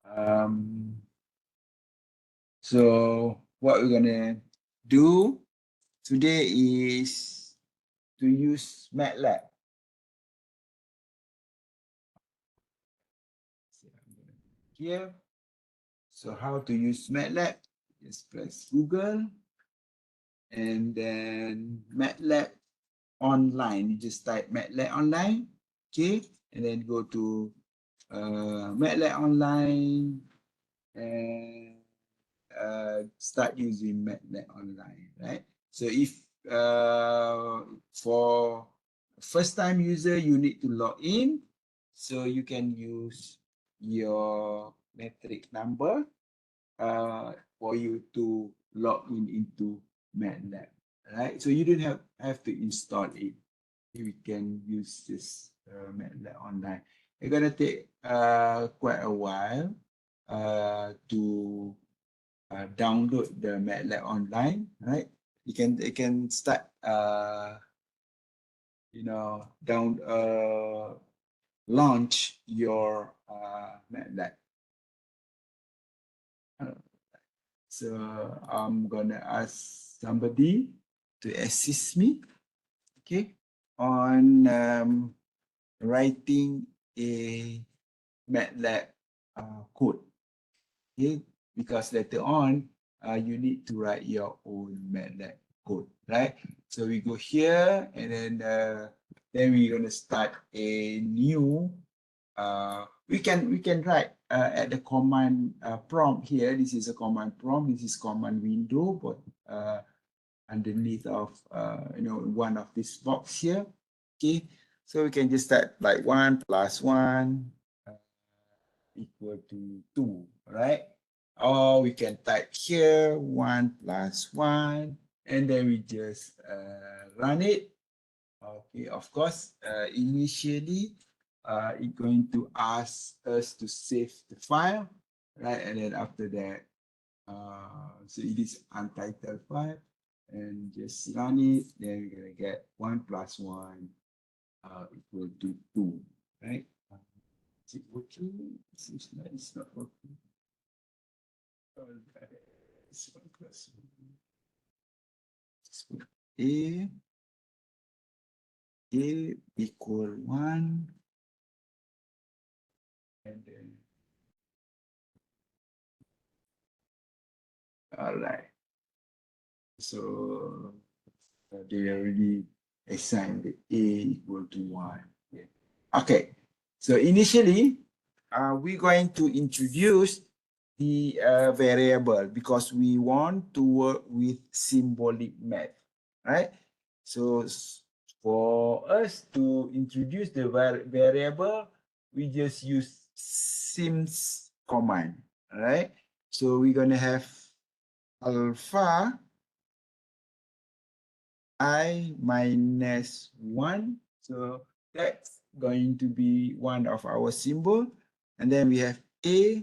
Um, so what we're gonna do today is to use MATLAB. Here, so how to use MATLAB? Just press Google and then MATLAB online. You just type MATLAB online, okay, and then go to MATLAB online and start using MATLAB online, right? So if for first time user, you need to log in, so you can use your metric number for you to log in into MATLAB, right? So you don't have to install it. We can use this MATLAB online. It's gonna take quite a while to download the MATLAB online, right? You can start launch your MATLAB. So I'm gonna ask somebody to assist me, okay, on writing a MATLAB code, okay, because later on you need to write your own MATLAB code, right? So we go here and then we're gonna start a new. We can write at the command prompt here. This is a command prompt. This is command window, but underneath of one of this box here. Okay, so we can just start like 1 + 1 equal to 2, right? Or we can type here 1 + 1, and then we just run it. Okay, of course, initially, it's going to ask us to save the file, right? And then after that, so it is untitled file, and just run it. Then we're gonna get 1 + 1 equal to 2, right? Is it working? It seems like it's not working. Okay, it's 1 + 1. Just put A equal 1, and then all right. So they already assigned the A equal to 1. Yeah. Okay. So initially, we're going to introduce the variable because we want to work with symbolic math, right? So for us to introduce the variable, we just use sims command, right? So we're gonna have alpha I minus 1. So that's going to be one of our symbol. And then we have A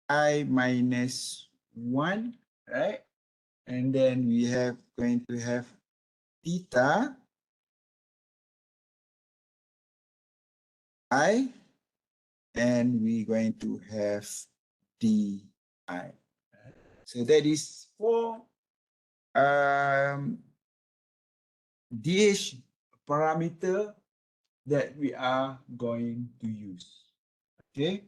I minus 1, right? And then we have going to have theta I, and we're going to have di. So that is for DH parameter that we are going to use. Okay.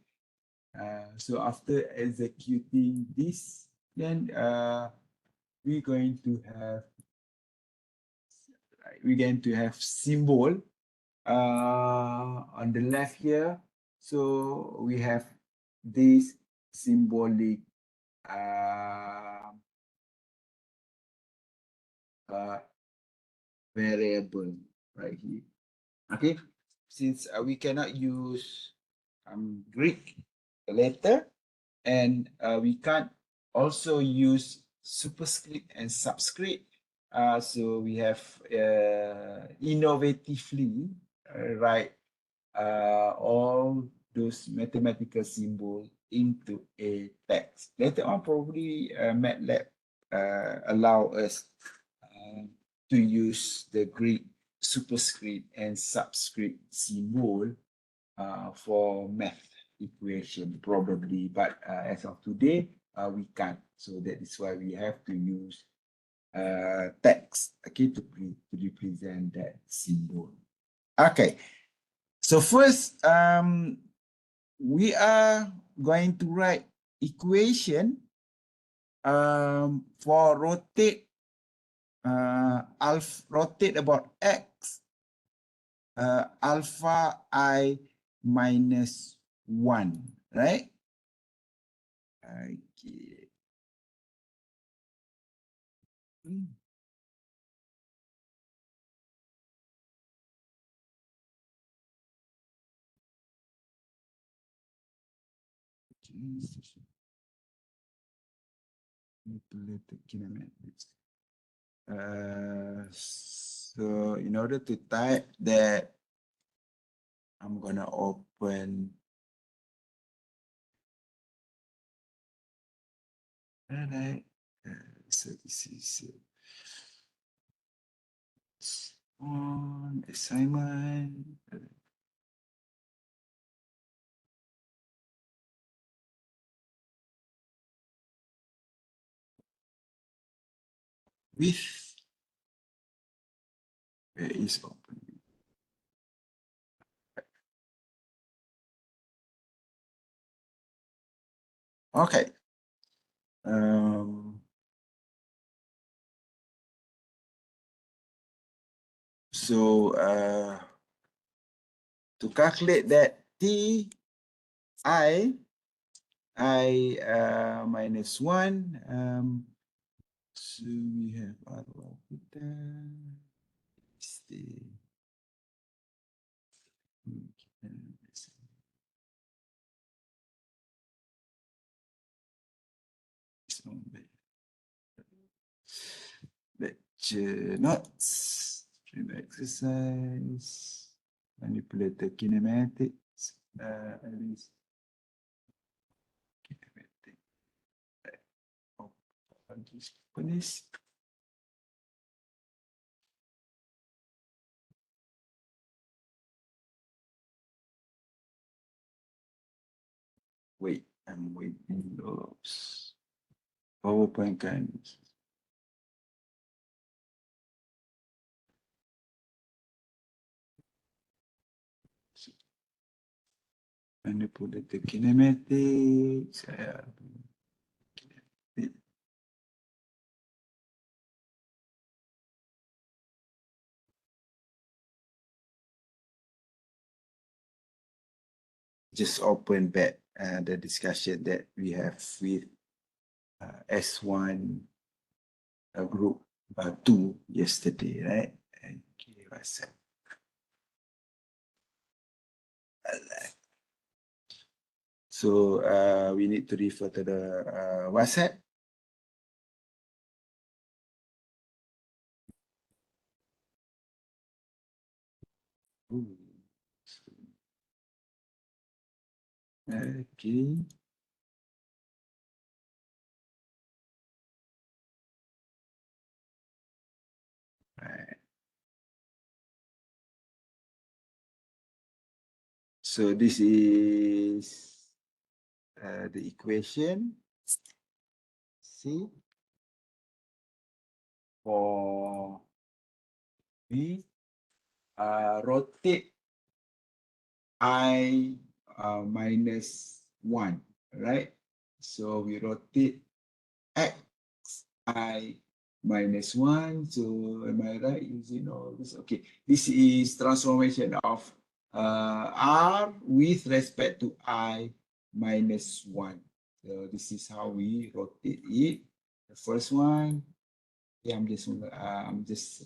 So after executing this, then we're going to have symbol on the left here. So we have this symbolic variable right here. Okay, since we cannot use Greek letter, and we can't also use superscript and subscript. So we have innovatively write all those mathematical symbols into a text. Later on, probably MATLAB allow us to use the Greek superscript and subscript symbol for math. equation probably, but as of today, we can't. So that is why we have to use text, okay, to represent that symbol. Okay, so first, we are going to write equation for rotate rotate about x alpha I minus 1, right? Okay. Manipulated kinematics. So in order to type that, I'm gonna open. Alright. So this is on assignment. With where is open? Okay. So to calculate that T I minus 1, so we have alpha beta is the lecture notes, stream exercise, manipulator kinematics, at least kinematic. This wait, I'm waiting those PowerPoint kinds. Manipulator kinematics. Just open back the discussion that we have with S1 group 2 yesterday, right? Okay, what's that? So we need to refer to the WhatsApp. Ooh. Okay. Right. So this is the equation. See, for we rotate I minus 1, right? So we rotate x I minus 1. So am I right using all this? Okay, this is transformation of R with respect to I minus 1. So this is how we rotate it. The first one, yeah, I'm just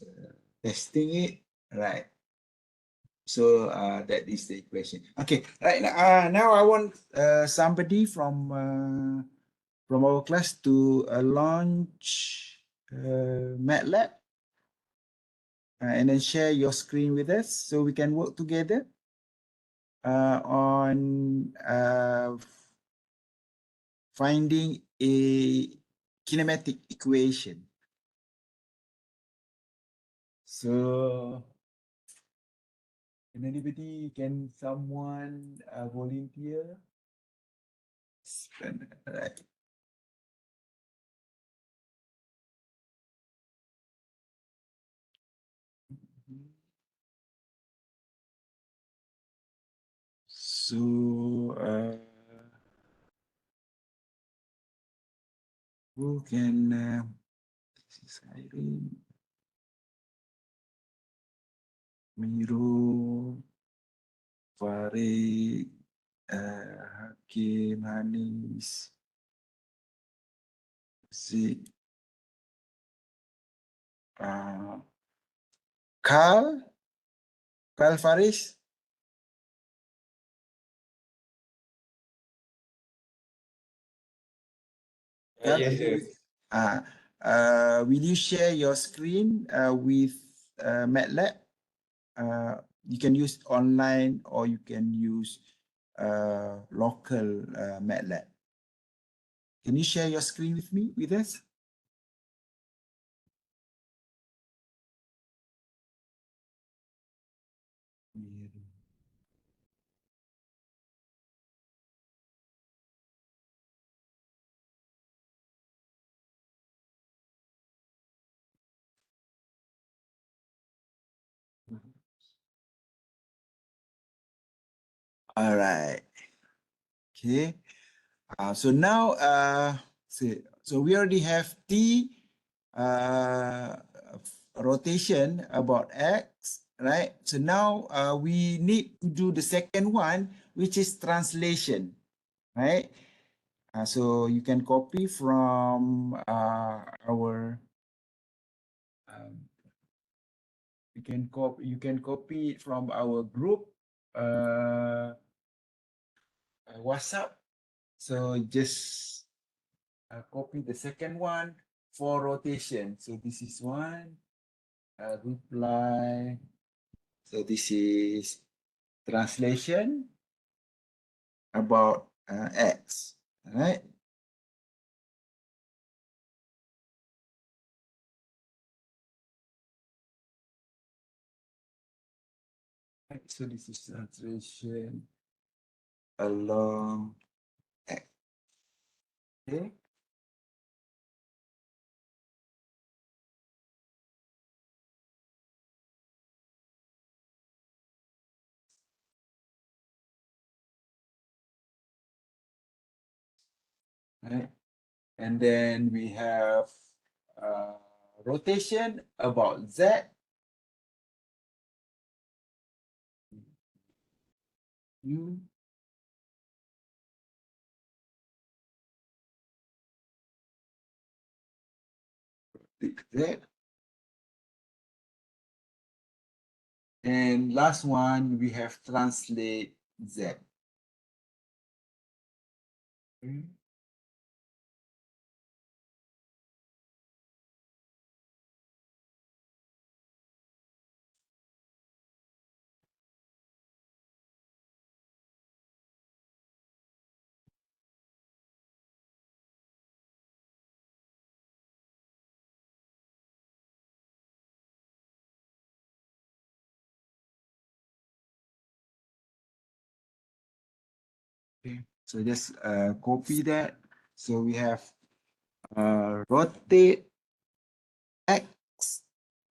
testing it, right? So that is the equation. Okay, right now I want somebody from our class to launch MATLAB and then share your screen with us so we can work together on finding a kinematic equation. So can someone volunteer? Right. So, who can, this is Irene, Miro, Farid, Hakim, Hanis, Zik, uh, Carl Faris. Carl, Yes, sir. uh, will you share your screen with MATLAB? You can use online or you can use local MATLAB. Can you share your screen with me, with us? All right. Okay. So now, so we already have T rotation about X, right? So now we need to do the second one, which is translation, right? So you can copy from our, um, you can copy it from our group WhatsApp. So just copy the second one for rotation. So this is one, reply. So this is translation about X, all right? So this is translation along X, okay? Right? And then we have rotation about Z. U, Z. And last one, we have translate Z. Okay. Okay. So just copy that. So we have rotate X,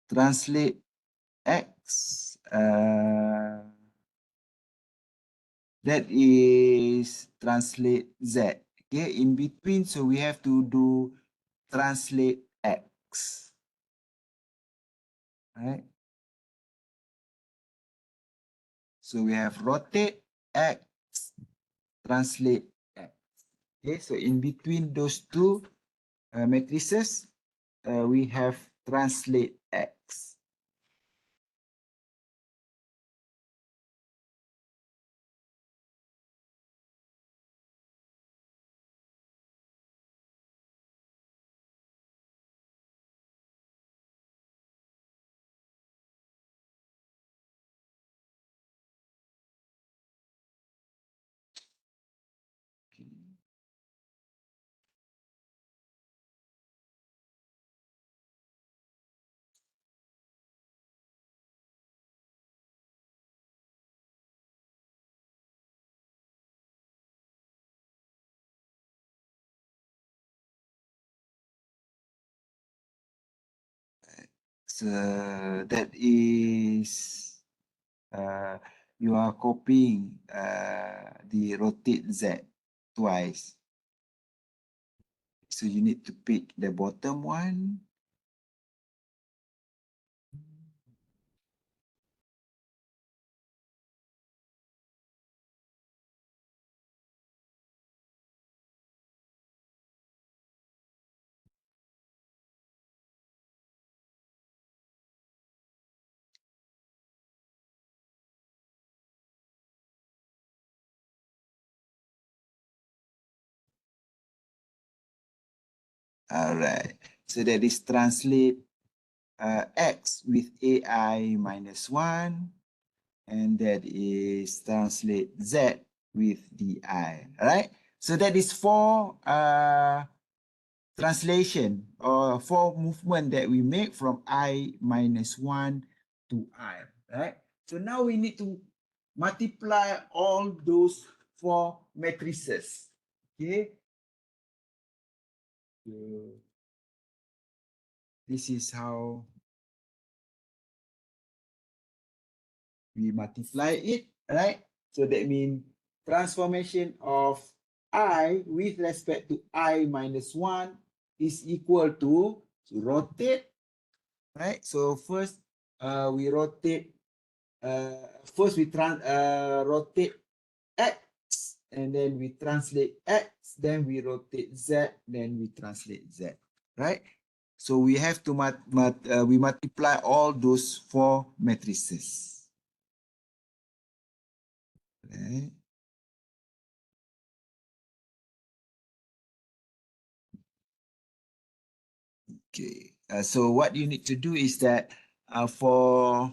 translate X. That is translate Z. Okay, in between, so we have to do translate X. Right? So we have rotate X, translate X. Okay, so in between those two matrices, we have translate X. Okay. So that is you are copying the rotate Z twice. So you need to pick the bottom one. All right. So that is translate x with ai minus 1, and that is translate z with di. All right. So that is four translation or four movement that we make from I minus 1 to I. Right. So now we need to multiply all those four matrices. Okay. So this is how we multiply it, right? So that means transformation of I with respect to I minus 1 is equal to rotate, right? So first we rotate, first we rotate X, and then we translate X, then we rotate Z, then we translate Z, right? So we have to we multiply all those four matrices. Right? Okay. So what you need to do is that for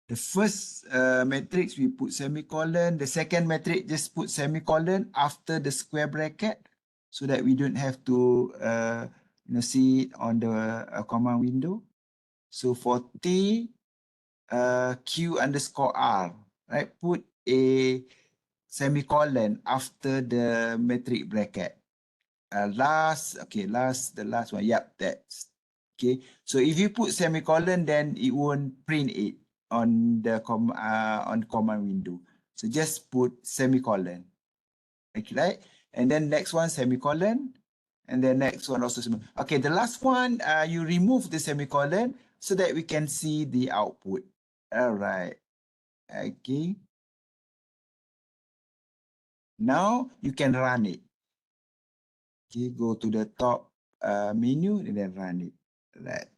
the first matrix, we put semicolon. The second matrix, just put semicolon after the square bracket so that we don't have to see it on the command window. So for T, Q underscore R, right? Put a semicolon after the matrix bracket. The last one. Yep, that's okay. So if you put semicolon, then it won't print it on the command window. So just put semicolon. Okay, right? And then next one, semicolon. And then next one also semicolon. Okay, the last one, you remove the semicolon so that we can see the output. All right. Okay. Now you can run it. Okay, go to the top menu and then run it. Right.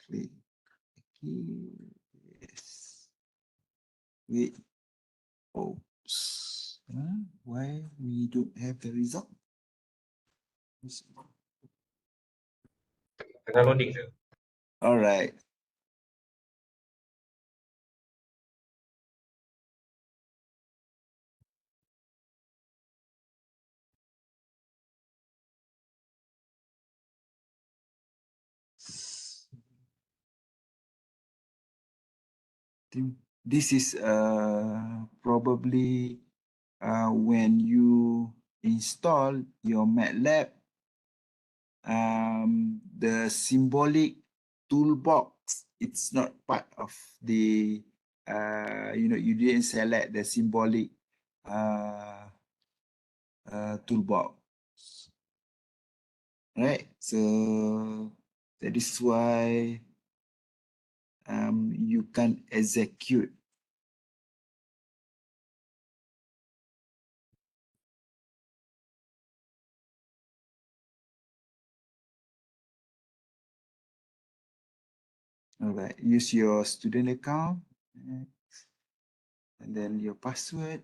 Click. Yes. Wait. Oops. Why we don't have the result? Tengah loading, sir. All right. This is probably when you install your MATLAB, the symbolic toolbox, it's not part of the, you didn't select the symbolic toolbox, right? So that is why you can execute. All right, use your student account, and then your password.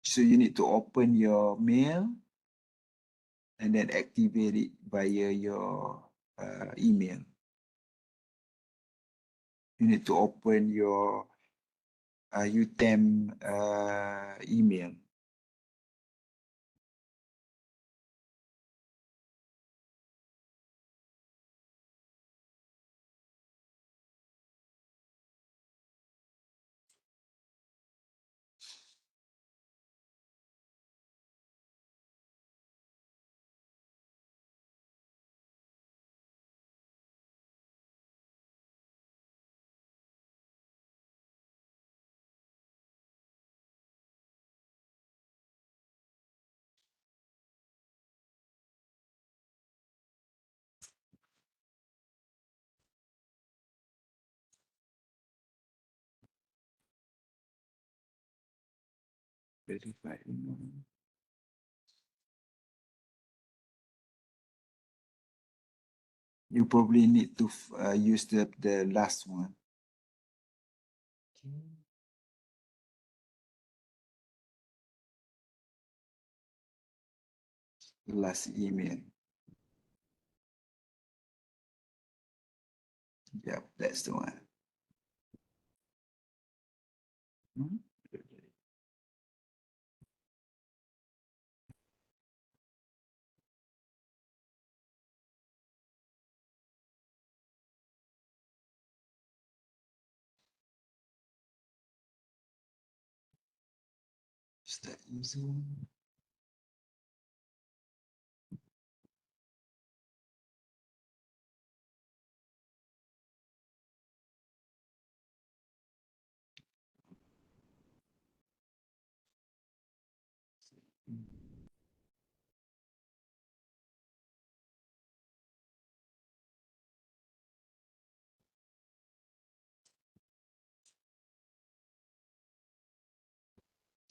So you need to open your mail and then activate it via your email. You need to open your UTEM email. verified. You probably need to use the last one. Okay. Last email. Yep, that's the one. Hmm? Start using.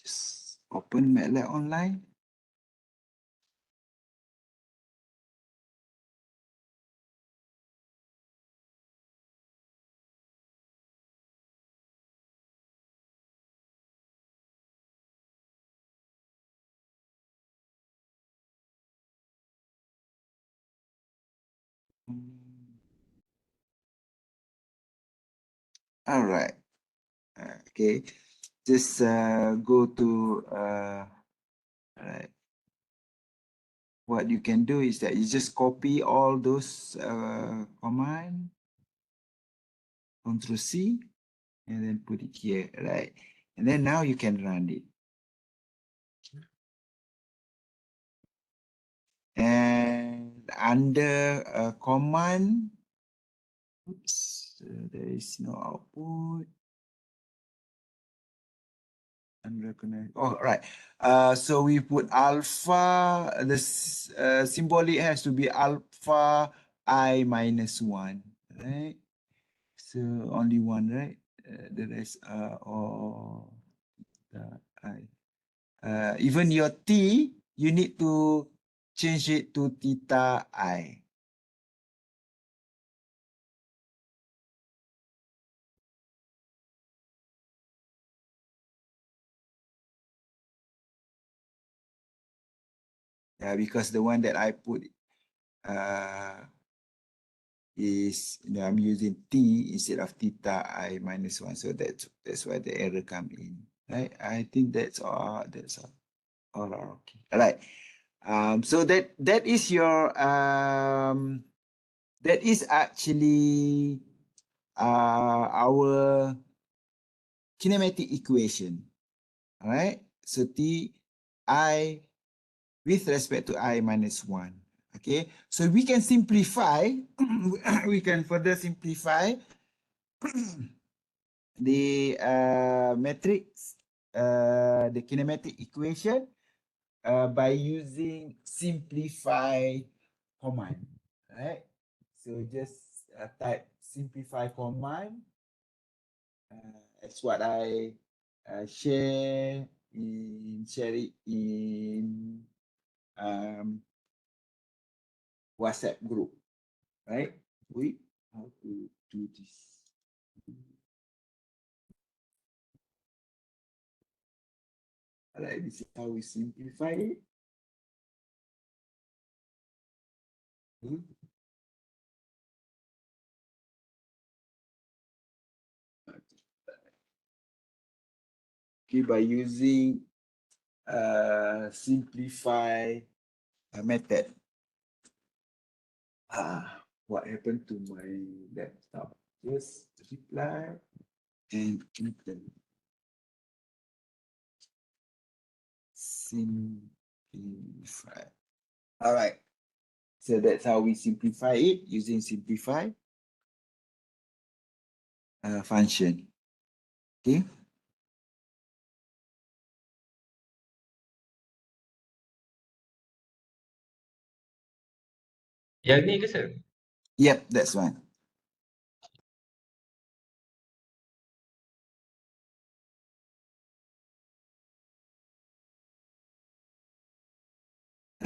Just open MATLAB online. All right. Okay. Just go to all right. What you can do is that you just copy all those command, Ctrl C, and then put it here, right? And then now you can run it. And under command, oops, there is no output. Unrecognized. Oh, right. So we put alpha, the symbolic has to be alpha I minus one, right? So only one, right? The rest are all the I. Even your T, you need to change it to theta I. Yeah, because the one that I put is, I'm using T instead of theta I minus one. So that's why the error come in. Right? I think that's all. That's all okay. All right. So that is your that is actually our kinematic equation. All right. So T I with respect to I minus one. Okay. So we can simplify. We can further simplify the matrix, the kinematic equation by using simplify command, right? So just type simplify command. That's what I share it in WhatsApp group, right? We how to do this. All right, this is how we simplify it. Okay, by using simplify method. What happened to my laptop? Just reply and enter. Simplify. All right. So that's how we simplify it using simplify function. Okay. Yang ni ke sir? Yep, that's one.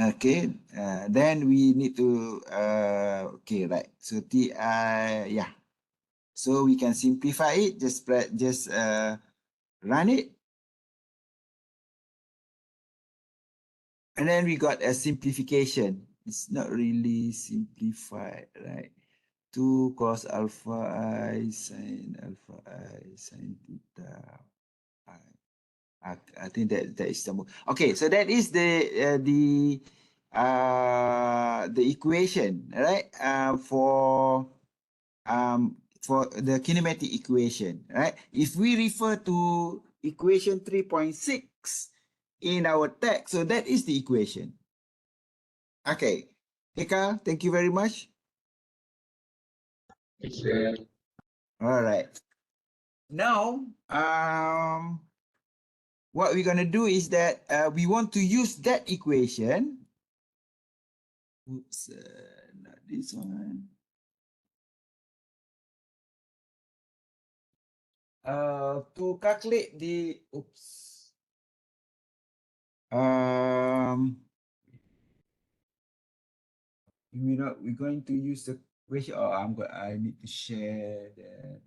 Okay, then we need to, okay, right. So yeah. So we can simplify it, just run it. And then we got a simplification. It's not really simplified, right? 2 cos alpha I sin theta I. I think that is the more. Okay, so that is the equation, right? For the kinematic equation, right? If we refer to equation 3.6 in our text, so that is the equation. Okay, Eka, thank you very much. All right. Now, what we're gonna do is that we want to use that equation. Oops, not this one. To calculate the oops. We're going to use the question. Oh, I need to share the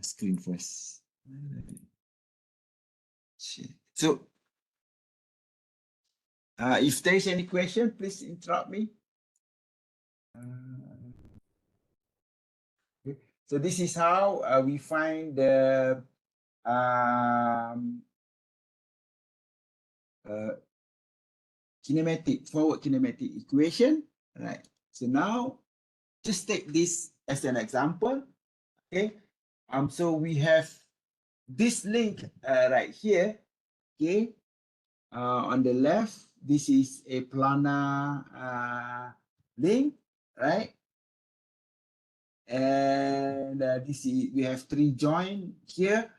screen first. So, if there is any question, please interrupt me. Okay. So this is how we find the forward kinematic equation. Right. So now, just take this as an example. Okay. So we have this link right here. Okay. On the left, this is a planar link, right? And this is we have 3 join here.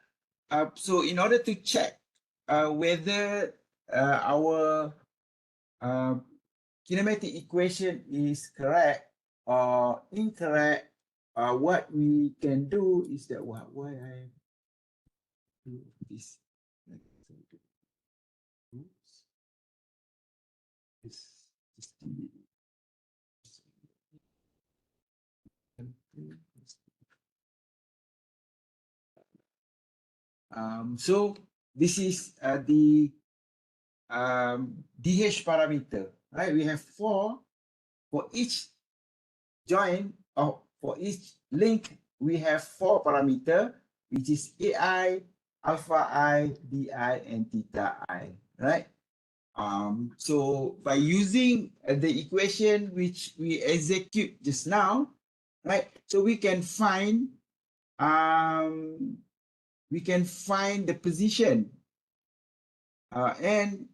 So in order to check whether our kinematic equation is correct or incorrect, what we can do is that why I do this. Oops. This so this is the DH parameter, right? We have 4 for each join, or for each link, we have 4 parameter, which is AI, alpha I, DI, and theta I, right? So by using the equation which we execute just now, right? So we can find the position and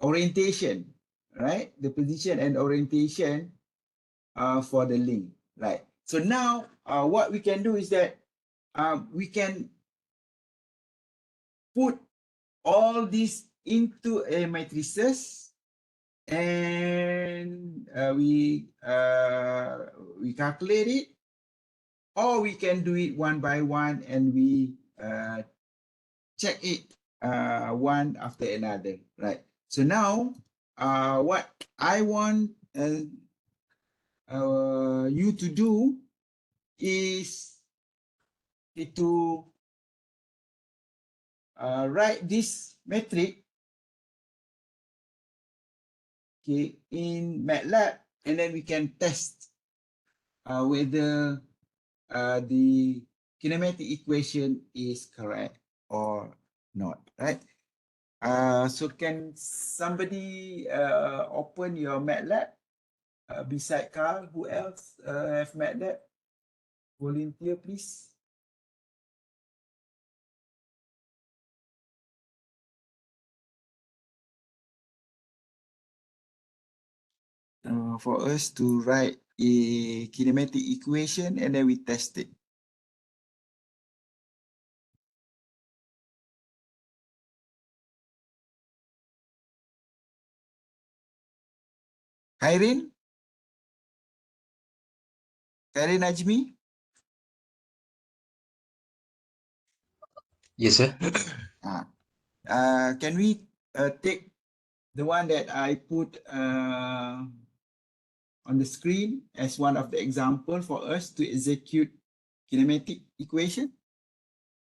orientation, right? The position and orientation for the link, right? So now what we can do is that we can put all these into a matrices, and we calculate it, or we can do it one by one and we check it one after another, right? So now what I want you to do is to write this metric, okay, in MATLAB, and then we can test whether the kinematic equation is correct or not, right? So can somebody open your MATLAB beside Carl? Who else have MATLAB? Volunteer, please. For us to write a kinematic equation and then we test it. Kairin? Kairin Ajmi? Yes, sir. Can we take the one that I put on the screen as one of the example for us to execute kinematic equation.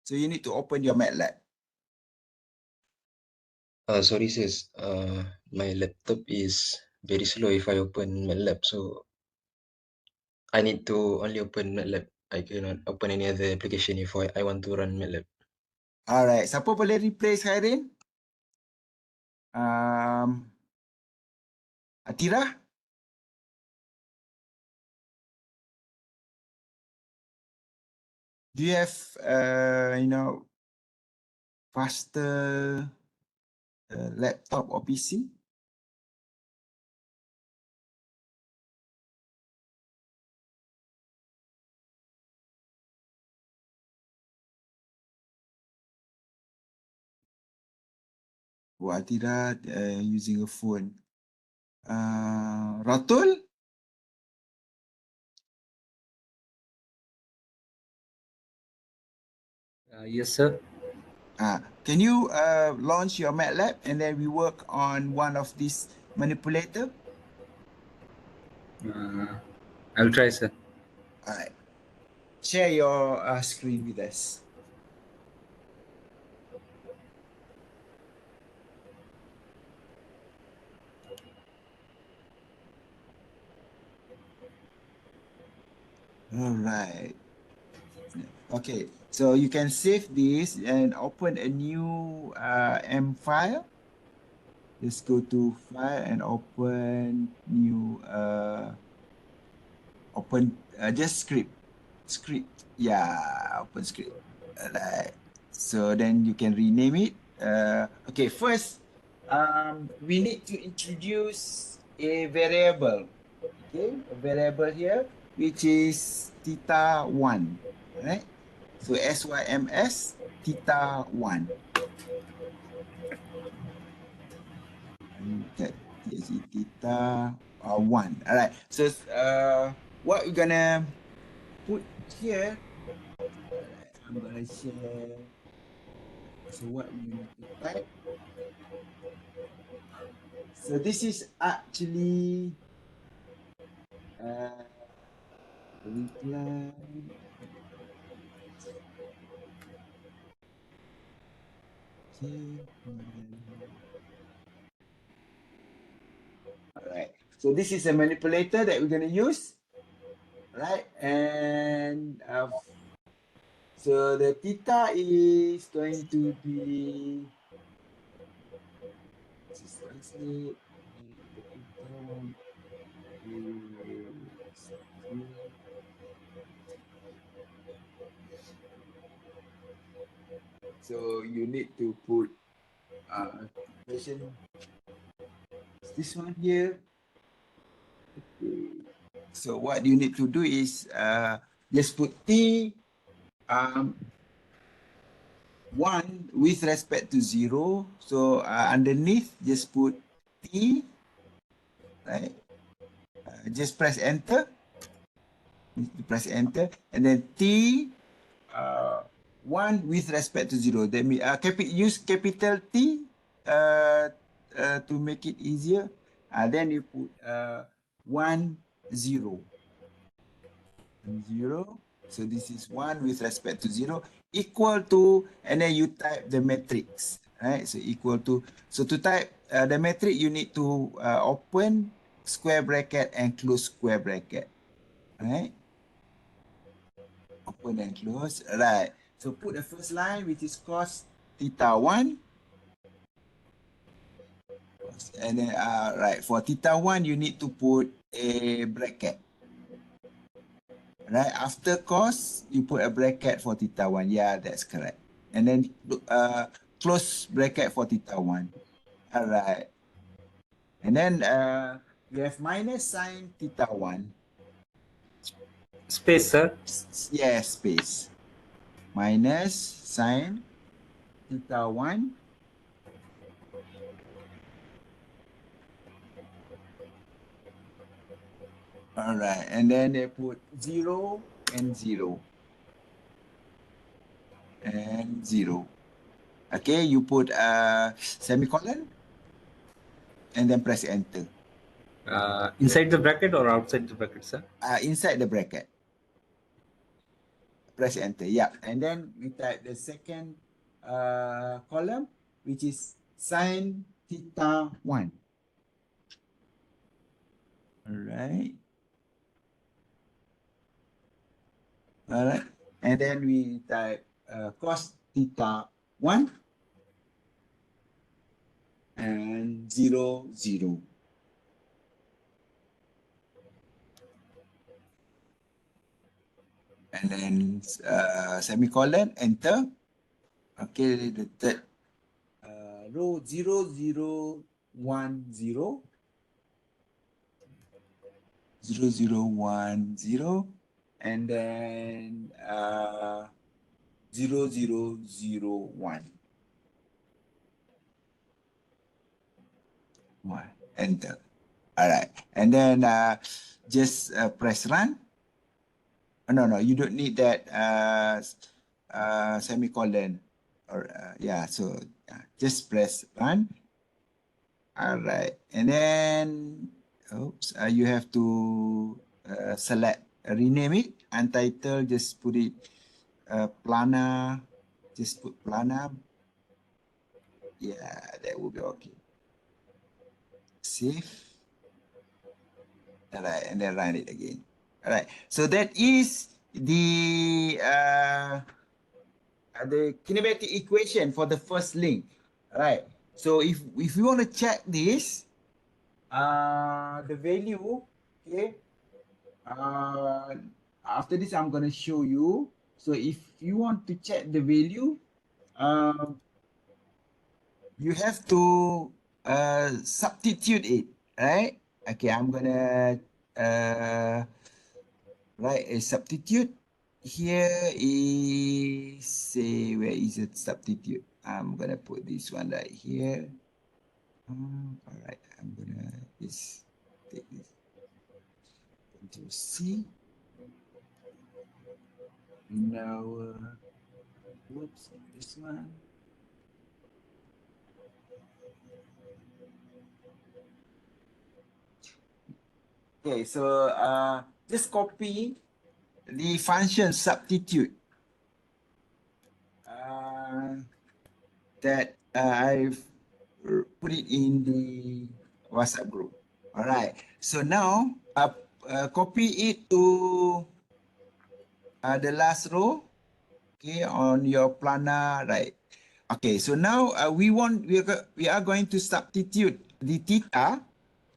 So you need to open your MATLAB. Sorry sis, my laptop is very slow if I open MATLAB, so I need to only open MATLAB. I cannot open any other application if I want to run MATLAB. Alright, siapa boleh replace Khairin? Atira? Do you have, faster laptop or PC? Oh, Atira using a phone. Ratul? Yes, sir. Can you launch your MATLAB and then we work on one of these manipulator? I'll try, sir. All right. Share your screen with us. All right. Okay, so you can save this and open a new M file. Just go to file and open new just script. Yeah, open script. Alright. So then you can rename it. Okay, first we need to introduce a variable. Okay, a variable here which is theta1. Alright. So SYMS theta1. And that is theta 1. All right. So what we're gonna put here. All right, I'm gonna share. So what you need to type. So this is actually reply. Okay. All right. So this is a manipulator that we're gonna use. Right, and so the theta is going to be, let's just translate, the theta one is here. So you need to put version, this one here. Okay. So what you need to do is just put t one with respect to 0. So underneath, just put t, right? Just press enter. Press enter, and then t 1 with respect to 0. That means use capital T to make it easier. Then you put 1 0. 0. So this is 1 with respect to 0 equal to, and then you type the matrix, right? So equal to, so to type the matrix, you need to open square bracket and close square bracket, right? Open and close, right? So put the first line, which is cos theta 1. And then, right, for theta 1, you need to put a bracket. Right, after cos, you put a bracket for theta 1. Yeah, that's correct. And then close bracket for theta 1. All right. And then you have minus sine theta 1. Space, sir. Yeah, space. Minus sine theta 1. All right, and then they put 0 and 0 and 0. Okay, you put a semicolon. and then press enter. Inside the bracket or outside the bracket, sir? Inside the bracket. Press enter. Yeah. And then we type the second column, which is sine theta 1. All right. All right. And then we type cos theta 1 and 0, 0. And then semicolon, enter. Okay, the third row 0, 0, 1, 0. 0, 0, 1, 0. And then 0, 0, 0, 1. 1. Enter. All right. And then just press run. No, you don't need that semicolon. Or yeah, so just press run. All right. And then, oops, you have to select, rename it, untitled, just put it Plana, just put Plana. Yeah, that will be okay. Save. All right, and then run it again. All right, so that is the kinematic equation for the first link. All right, so if you want to check this, the value, okay, after this I'm going to show you. So if you want to check the value, you have to substitute it, right? Okay, I'm gonna write a substitute. Here is, say, where is it substitute? I'm gonna put this one right here. All right, I'm gonna just take this. Control C. Now, whoops, this one. Okay, so just copy the function substitute that I've put it in the WhatsApp group. All right. So now copy it to the last row. Okay, on your planner, right? Okay. So now we are going to substitute the theta.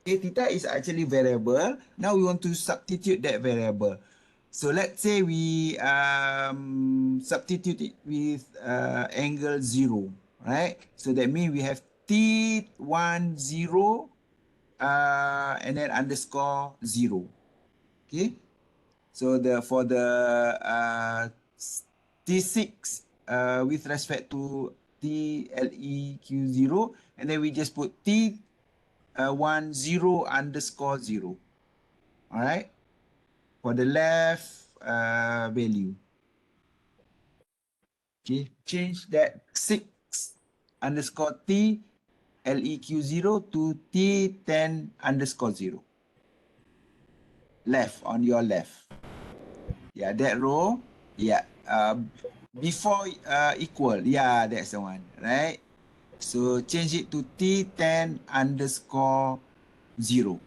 Okay, theta is actually variable. Now we want to substitute that variable. So let's say we substitute it with angle 0, right? So that means we have T10 and then underscore 0. Okay. So for the T6 with respect to TLEQ0, and then we just put T10 underscore 0. All right. For the left value. Okay, change that 6 underscore T LEQ0 to T10 underscore 0. Left, on your left. Yeah, that row. Yeah, before equal. Yeah, that's the one, right? So change it to T10 underscore 0.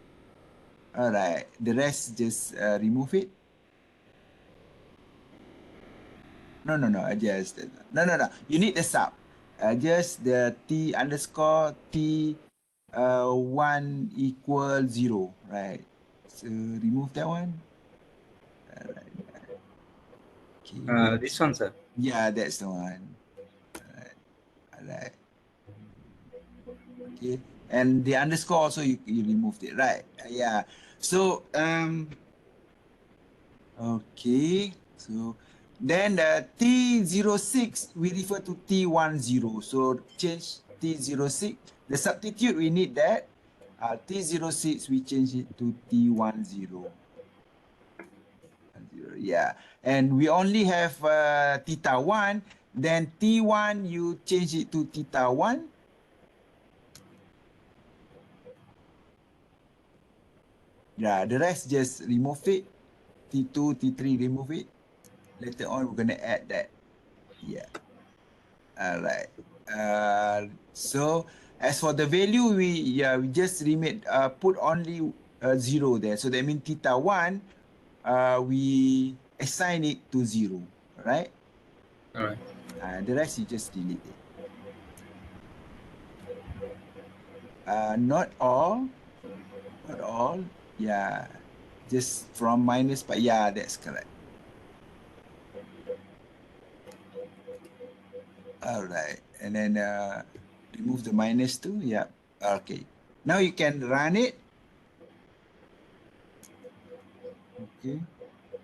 All right, the rest just remove it. No, adjust. No. You need the sub. Just the T underscore T 1 equal 0, right? So remove that one. All right. Okay. This one, sir. Yeah, that's the one. All right. Okay. And the underscore also you removed it, right? Yeah. So okay. So then the T06 we refer to T10. So change T06. The substitute we need that. T06 we change it to T10. Yeah. And we only have theta 1. Then T1 you change it to theta 1. Yeah, the rest just remove it. T2, T3, remove it. Later on, we're gonna add that. Yeah. All right. So as for the value, we just put only 0 there. So that means theta 1, we assign it to 0. All right. All right. The rest you just delete it. Not all. Not all. Yeah. Just from minus, but yeah, that's correct. All right. And then remove the minus 2. Yeah. Okay. Now you can run it. Okay.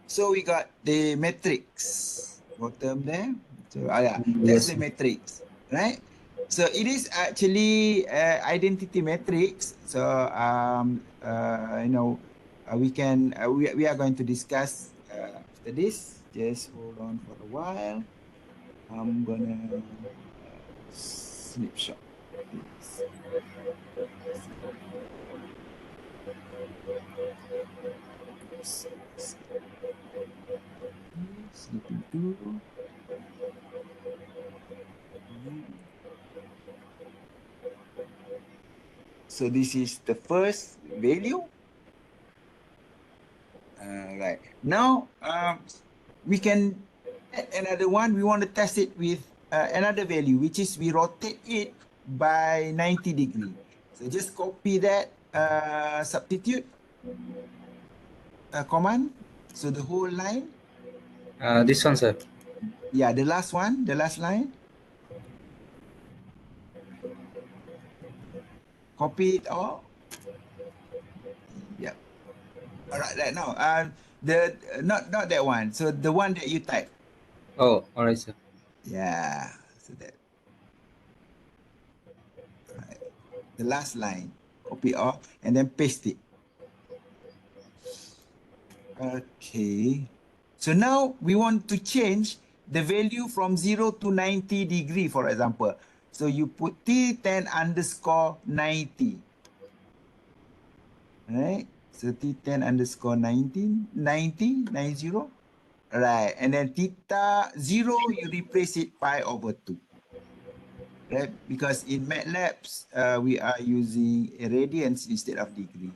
So we got the matrix bottom there. So yeah, that's Yes. the matrix, right? So it is actually identity matrix. So we are going to discuss after this. Just hold on for a while. I'm gonna snapshot this. Oops. Snipping tool. So this is the first value. Right. Now we can add another one. We want to test it with another value, which is we rotate it by 90 degree. So just copy that substitute command. So the whole line. This one, sir. Yeah, the last one, the last line. Copy it all. Yeah. All right. Right now, the not that one. So the one that you type. Oh, all right, sir. Yeah. So that. Right. The last line. Copy all and then paste it. Okay. So now we want to change the value from 0 to 90 degree, for example. So you put T10 underscore 90. Right? So T10 underscore 90. Right. And then theta 0, you replace it pi over 2. Right? Because in MATLAB, we are using radians instead of degree.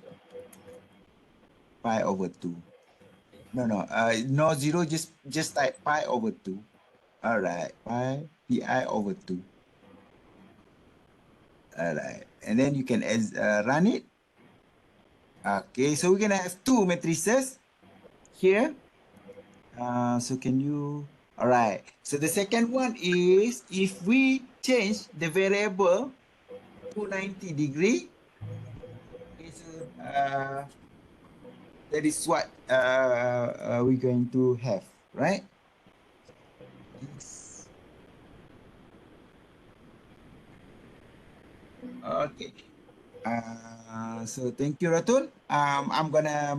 Pi over 2. No 0, just type pi over 2. All right, pi over 2. All right, and then you can run it. Okay, so we're gonna have two matrices here. So can you? All right. So the second one is if we change the variable to 90 degree. Okay, so that is what we're going to have, right? Yes. Okay. So thank you, Ratul. I'm gonna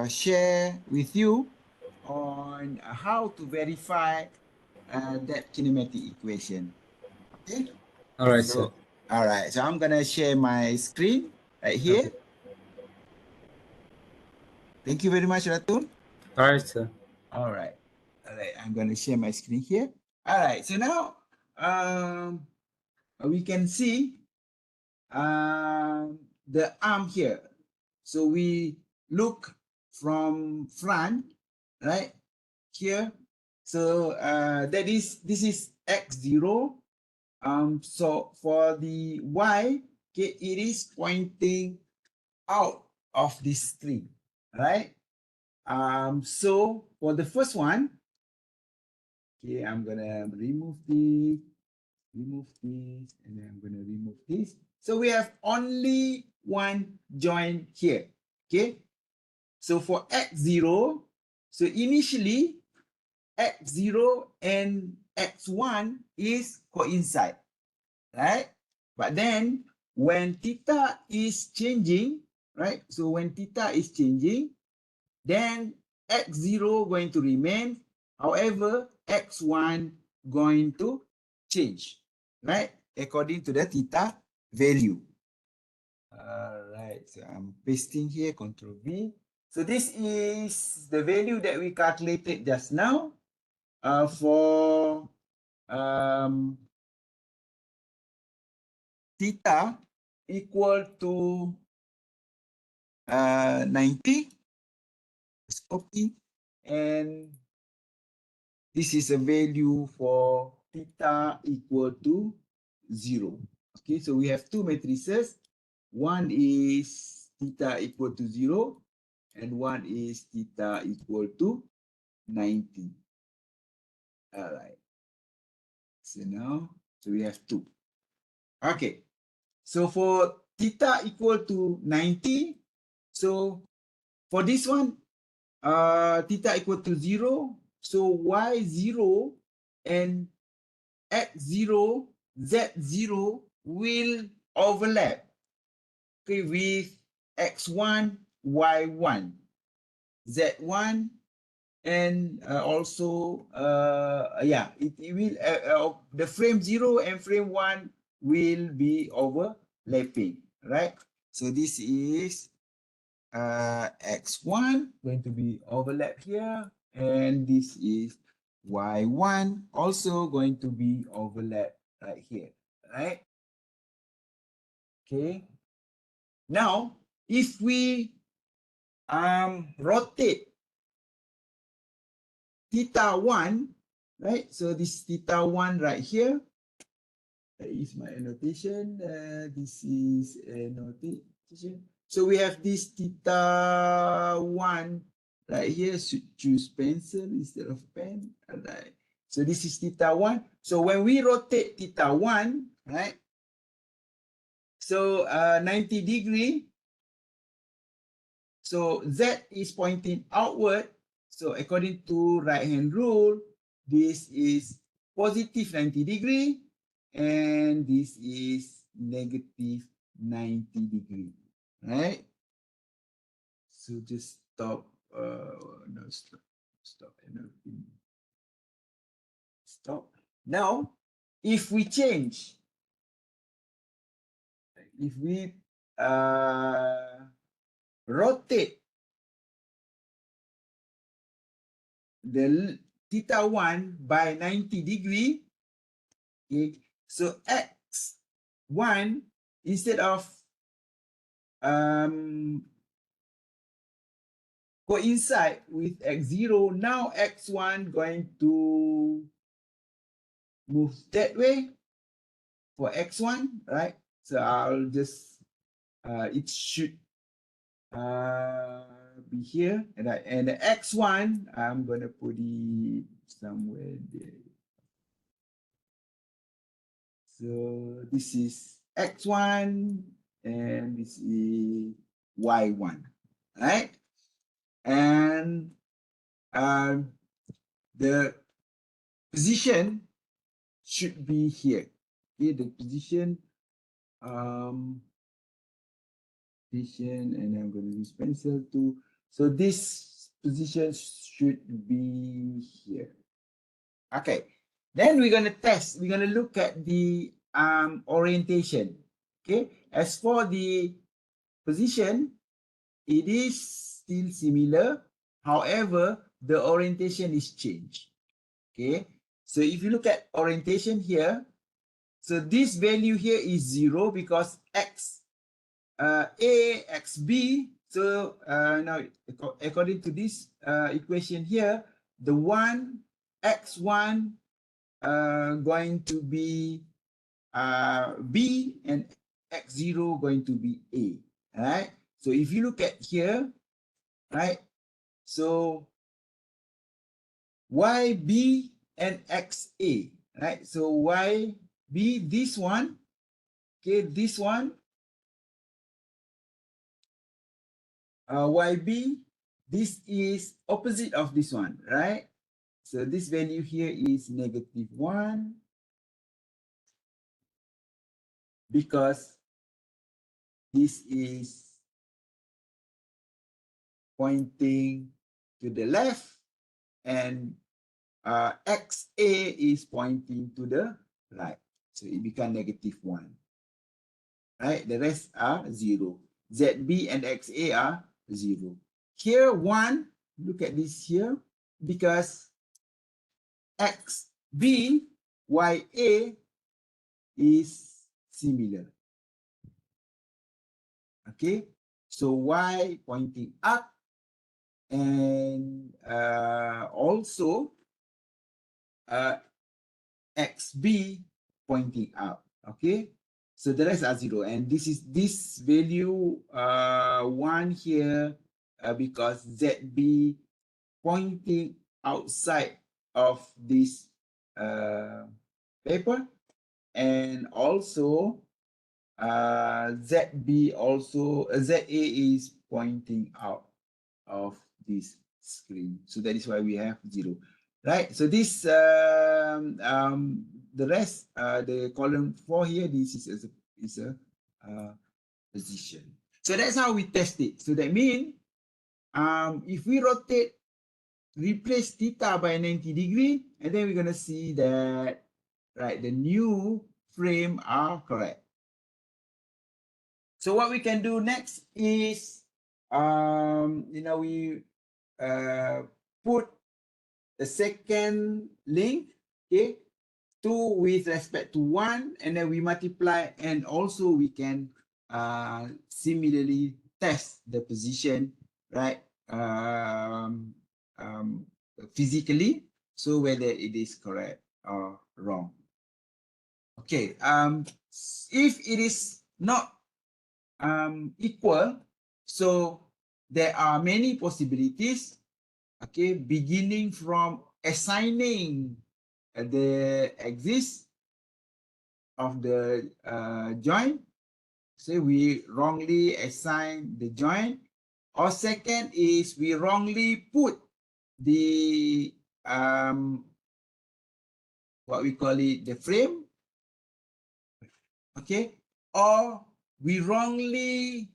share with you on how to verify that kinematic equation. Okay. All right, sir. So all right. So I'm gonna share my screen right here. Okay. Thank you very much, Ratul. All right, sir. All right. All right. I'm gonna share my screen here. All right. So now we can see the arm here. So we look from front, right? Here. So this is x0. So for the y, okay, it is pointing out of this tree, right? So for the first one, okay, I'm gonna remove this, and then I'm gonna remove this. So we have only one joint here, okay? So for x0, so initially x0 and x1 is coincide, right? But then when theta is changing, right? So when theta is changing, then x0 going to remain. However, x1 going to change, right? According to the theta value. All right. right? So I'm pasting here, Control V. So this is the value that we calculated just now for theta equal to 90. Let's copy. And this is a value for theta equal to 0. Okay, so we have two matrices. One is theta equal to 0 and one is theta equal to 90. All right. So now, so we have two. Okay. So for theta equal to 90, so for this one, theta equal to 0, so y0 and x0, z0 will overlap, okay, with x1, y1, z1, and also it will the frame 0 and frame 1 will be overlapping, right? So this is x1 going to be overlap here, and this is y1 also going to be overlap right here, right? Okay, now if we rotate theta 1, right? So this theta 1 right here. That is my annotation. This is annotation. So we have this theta 1 right here. Should choose pencil instead of pen. All right. So this is theta 1. So when we rotate theta 1, right? So 90 degree. So Z is pointing outward. So according to right hand rule, this is positive 90 degree and this is negative 90 degree, right? So just stop, no, stop, stop. Now, if we change, if we rotate the theta 1 by 90 degree, okay, so x1 instead of coincide with x0, now x1 going to move that way for x1, right? So I'll just it should be here, and the x1 I'm gonna put it somewhere there. So this is x1 and this is y1, right? And the position should be here. Okay, the position, and I'm going to use pencil too. So this position should be here. Okay, then we're going to test. We're going to look at the orientation. Okay, as for the position, it is still similar. However, the orientation is changed. Okay, so if you look at orientation here, so this value here is 0 because x a, x b. So now according to this equation here, the one x1 going to be b and x0 going to be a, right? So if you look at here, right? So YB and XA, right? So YB, this one, okay, this one, YB, this is opposite of this one, right? So this value here is -1 because this is pointing to the left and XA is pointing to the right. So it becomes -1. Right? The rest are 0. ZB and XA are 0. Here 1, look at this here, because XB, YA is similar. Okay, so Y pointing up, and also XB pointing up. Okay, so the rest are 0, and this is this value 1 here because ZB pointing outside of this paper, and also ZB also ZA is pointing out of this screen, so that is why we have 0, right? So this the rest the column 4 here, this is a position. So that's how we test it. So that means if we rotate, replace theta by 90 degree, and then we're gonna see that, right, the new frame are correct. So what we can do next is, we put the second link, okay, 2 with respect to 1, and then we multiply, and also we can similarly test the position, right, physically, so whether it is correct or wrong. Okay, if it is not equal, so there are many possibilities, okay, beginning from assigning the axis of the joint. Say we wrongly assign the joint, or second is we wrongly put the what we call it, the frame, okay, or we wrongly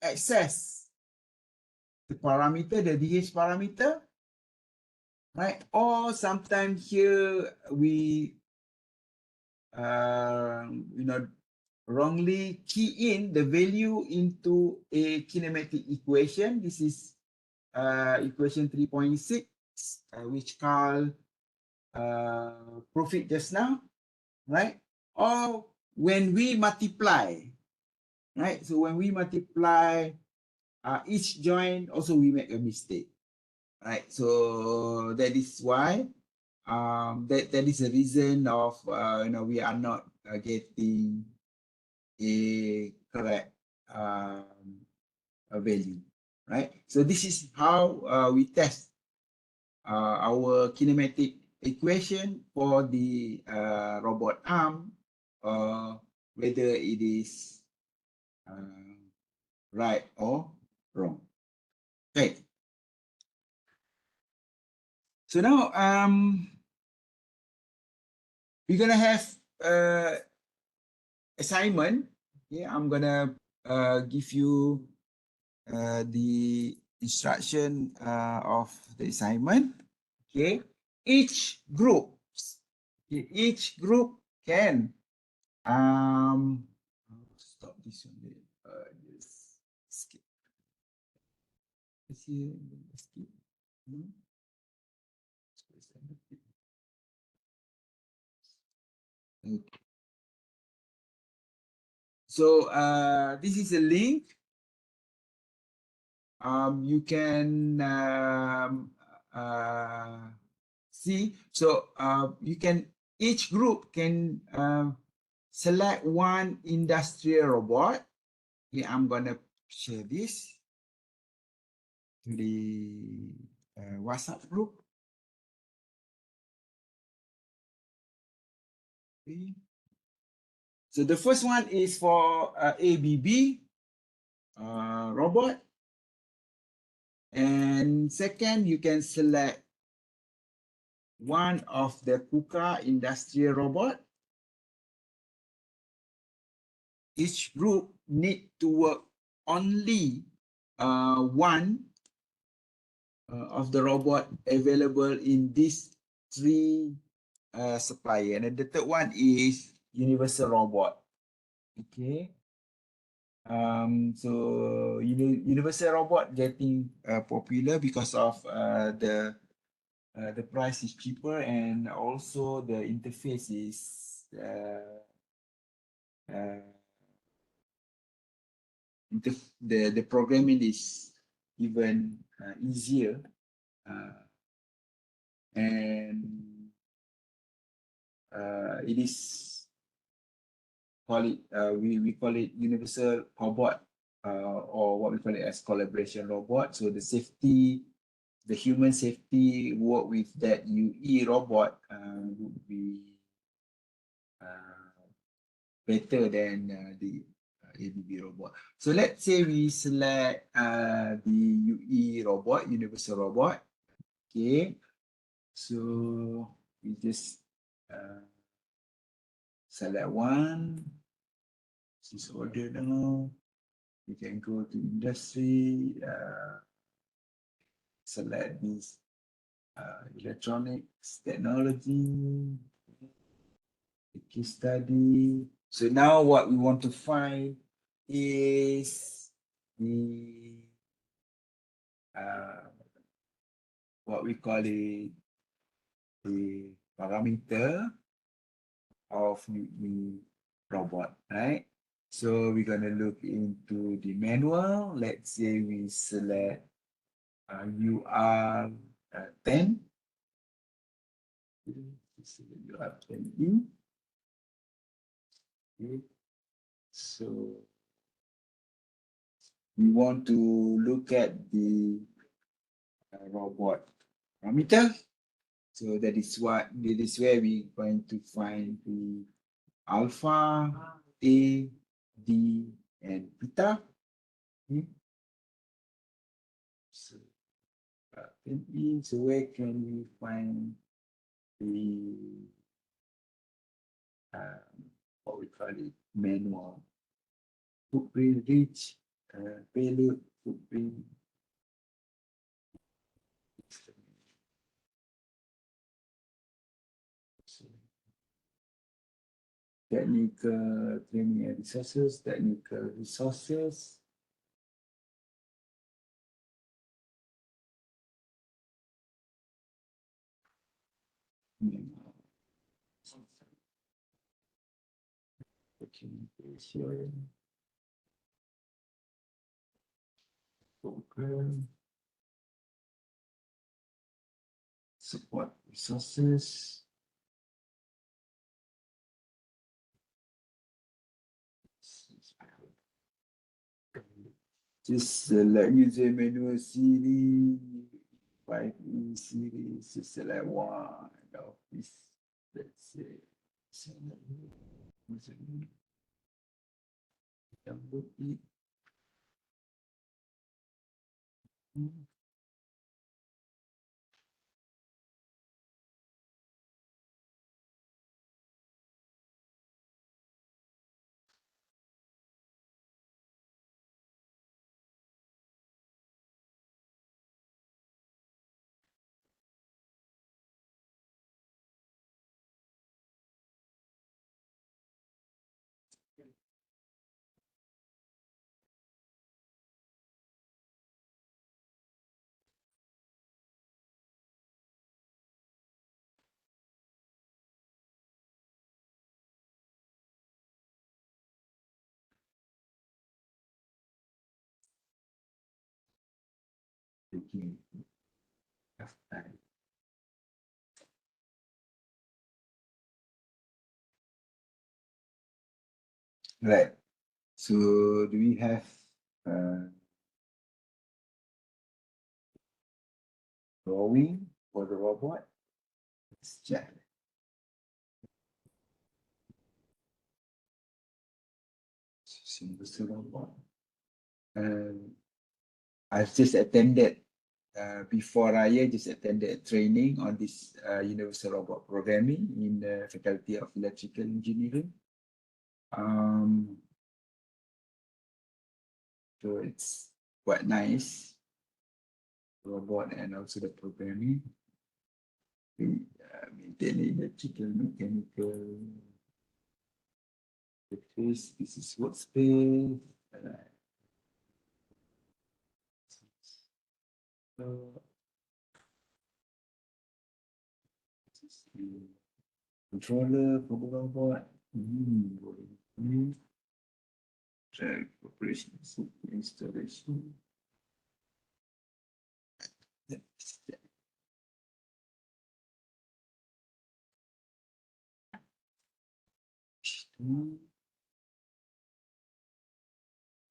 access the parameter, the DH parameter, right? Or sometimes here we wrongly key in the value into a kinematic equation. This is equation 3.6, which Carl proved just now, right? Or when we multiply, right? So when we multiply each joint, also we make a mistake, right? So that is why that is the reason of we are not getting a correct value, right? So this is how we test our kinematic equation for the robot arm, whether it is right or wrong. Okay. So now we're gonna have assignment. Okay, I'm gonna give you the instruction of the assignment. Okay, each group can stop this one. Just skip. Skip. Okay. So this is a link. You can see. So you can, each group can select one industrial robot. Okay, I'm gonna share this to the WhatsApp group. Okay. So the first one is for ABB robot, and second you can select one of the KUKA industrial robot. Each group need to work only one of the robot available in these three supplier, and then the third one is universal robot. Okay. So universal robot getting popular because of the price is cheaper and also the interface is uh, the programming is even easier and it is we call it universal robot or what we call it as collaboration robot. So the human safety work with that UE robot would be better than the ABB robot. So let's say we select the UE robot, universal robot. Okay, so we just select one. This is order now. We can go to industry, select this electronics technology, case study. So now what we want to find is the what we call the parameter of the robot, right? So we're gonna look into the manual. Let's say we select UR 10. UR 10E. Okay. So we want to look at the robot parameter. So that is where we're going to find the alpha, A, D, and beta. Okay. So, so where can we find the what we call it manual footprint reach payload footprint technical training and resources, technical resources. Documentation, program, support resources. Just select user manual series, 5E series, just select one of this. Let's say, select user manual. Download it. Taking enough time. Right. So do we have drawing for the robot? Let's check. Single robot. I've just attended before Raya, just attended training on this universal robot programming in the Faculty of Electrical Engineering. So it's quite nice, robot and also the programming. We maintain electrical, mechanical, This is workspace. Alright. So, this is the controller for the robot. Track operation installation.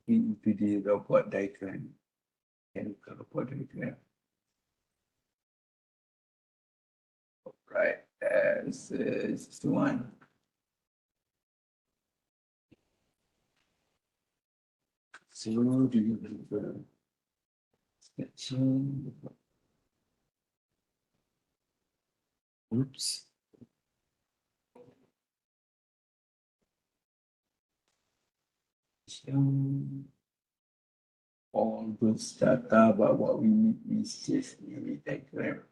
Into the robot diagram. Chemical robot diagram. Right, this is the one. So do you have a section? Oops. All those data about what we need is just a diagram.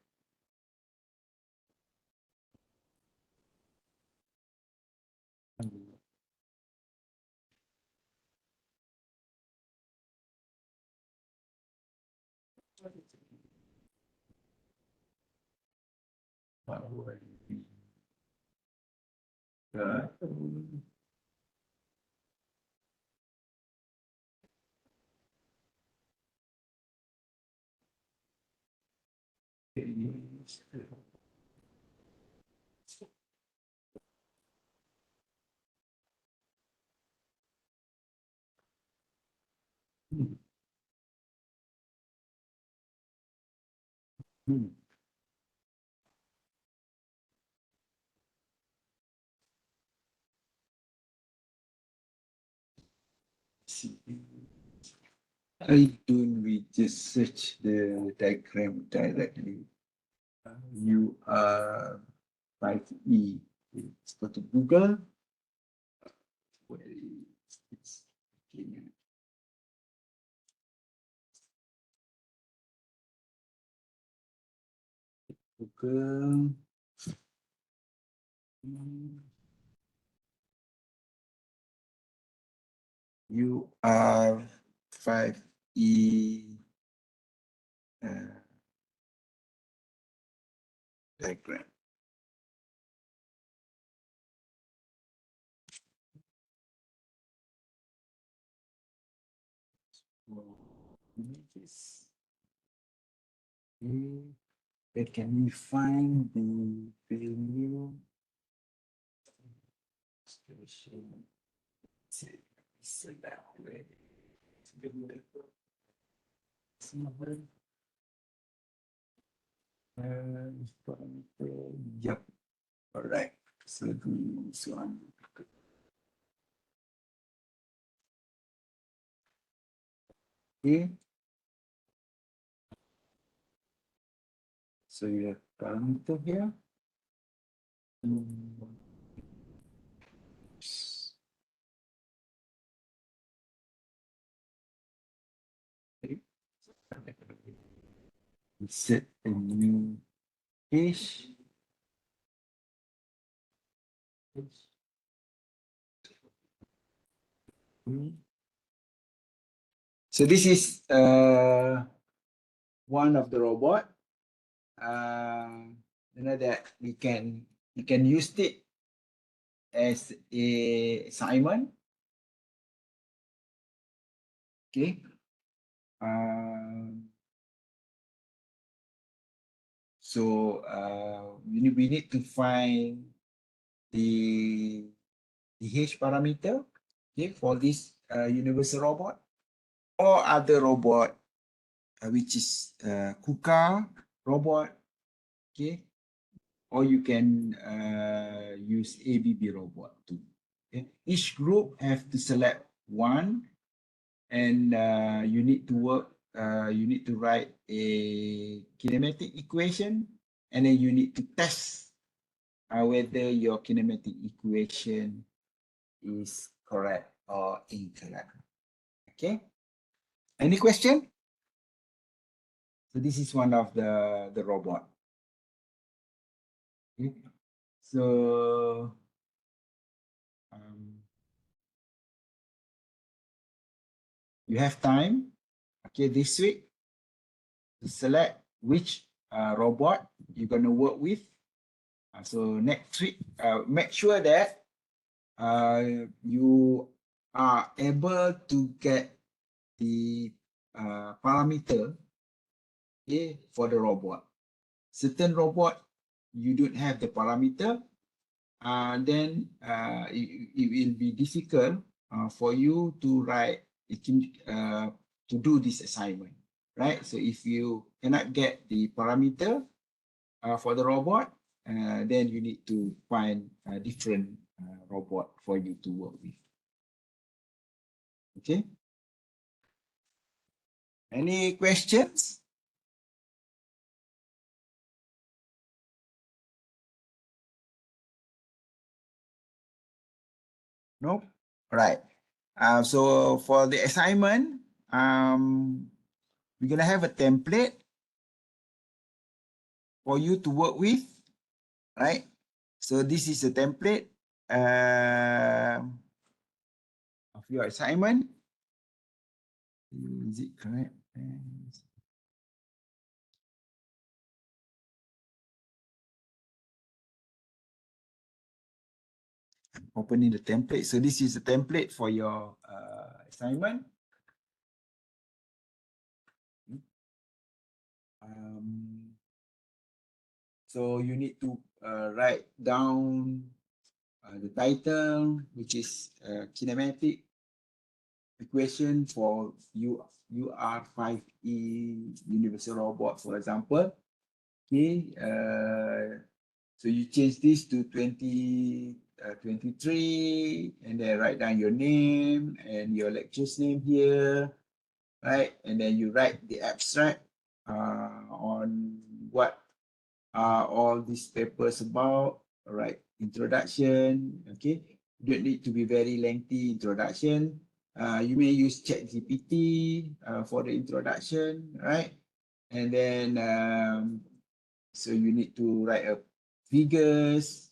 What would be the I don't we just search the diagram directly. You are 5E. Let's go to Google. Where is this? Google. You are 5E diagram. Images. Okay. Where can we find the value? Station. Select where. Yep. All right. So this one. Okay. So you have parameter here. Okay. Set a new page. So this is one of the robot. You know that you can use it as a assignment. Okay. So we need to find the H parameter, okay, for this universal robot or other robot, which is KUKA robot, okay, or you can use ABB robot too. Okay. Each group have to select one, and you need to work. You need to write a kinematic equation, and then you need to test whether your kinematic equation is correct or incorrect. Okay. Any question? So this is one of the robot. Okay. So you have time, okay, this week to select which robot you're going to work with. So next week, make sure that you are able to get the parameter, okay, for the robot. Certain robot, you don't have the parameter, then it will be difficult for you to write, to do this assignment, right? So if you cannot get the parameter for the robot, then you need to find a different robot for you to work with. Okay. Any questions? No? Right. So for the assignment, we're gonna have a template for you to work with, right? So this is a template of your assignment. Is it correct? Opening the template. So this is a template for your assignment. So you need to write down the title, which is kinematic equation for UR5E universal robot, for example. Okay, so you change this to 2023, and then write down your name and your lecturer's name here, right? And then you write the abstract on what are all these papers about, right? Introduction, okay? You don't need to be very lengthy introduction. You may use ChatGPT for the introduction, right? And then, so you need to write a figures.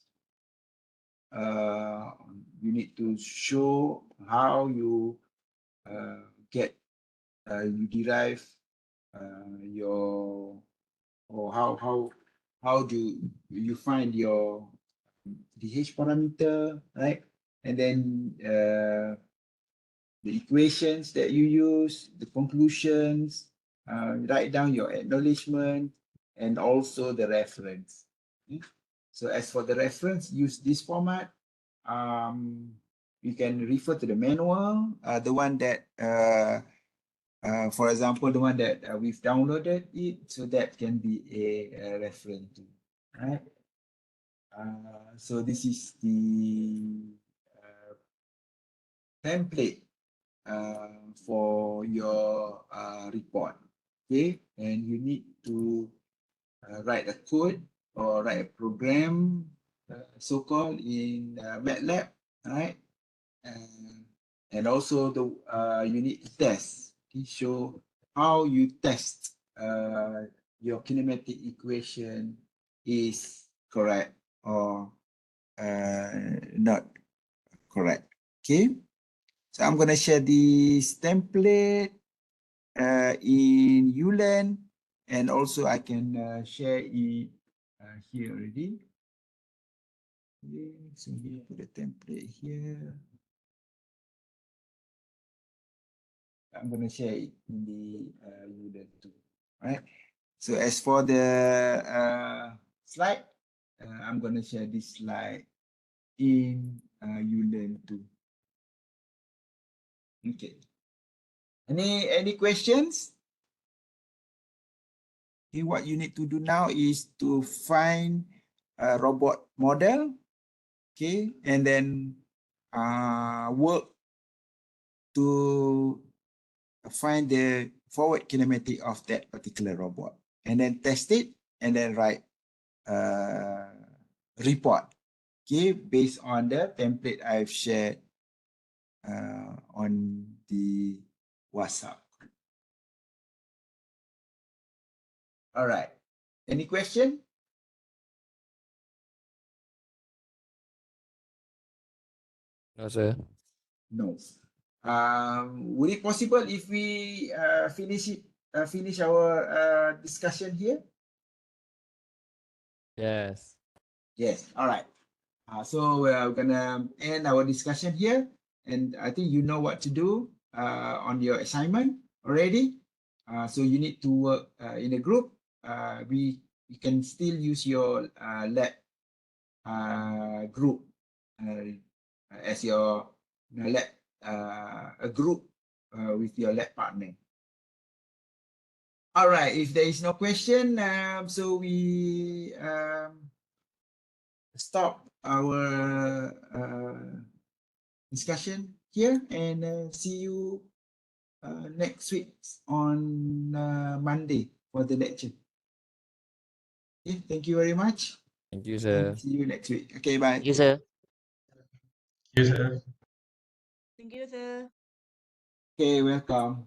You need to show how you you derive your, or how do you find your DH parameter, right? And then the equations that you use, the conclusions, write down your acknowledgement, and also the reference. Okay? So as for the reference, use this format. You can refer to the manual, the one that, for example, the one that we've downloaded it, so that can be a reference to, right? So this is the template for your report, okay? And you need to write a code or write a program, so-called in MATLAB, right? And also you need to test, okay? Show how you test your kinematic equation is correct or not correct, okay? So I'm going to share this template in ULAN, and also I can share it here already. Okay, so we put a template here. I'm going to share it in the ULAN too, right? So as for the slide, I'm going to share this slide in ULAN too. Okay. Any questions? Okay, what you need to do now is to find a robot model, okay, and then work to find the forward kinematic of that particular robot, and then test it, and then write a report, okay, based on the template I've shared on the WhatsApp. All right. Any question? No, sir. No. Would it possible if we finish our discussion here? Yes. Yes. All right. So we're gonna end our discussion here, and I think you know what to do on your assignment already. So you need to work in a group. We can still use your lab group as your lab a group with your lab partner. All right. If there is no question, so we stop our discussion here and see you next week on Monday for the lecture. Okay, thank you very much. Thank you, sir. And see you next week. Okay, bye. Thank you, sir. Yes, sir. Thank you, sir. Okay, welcome.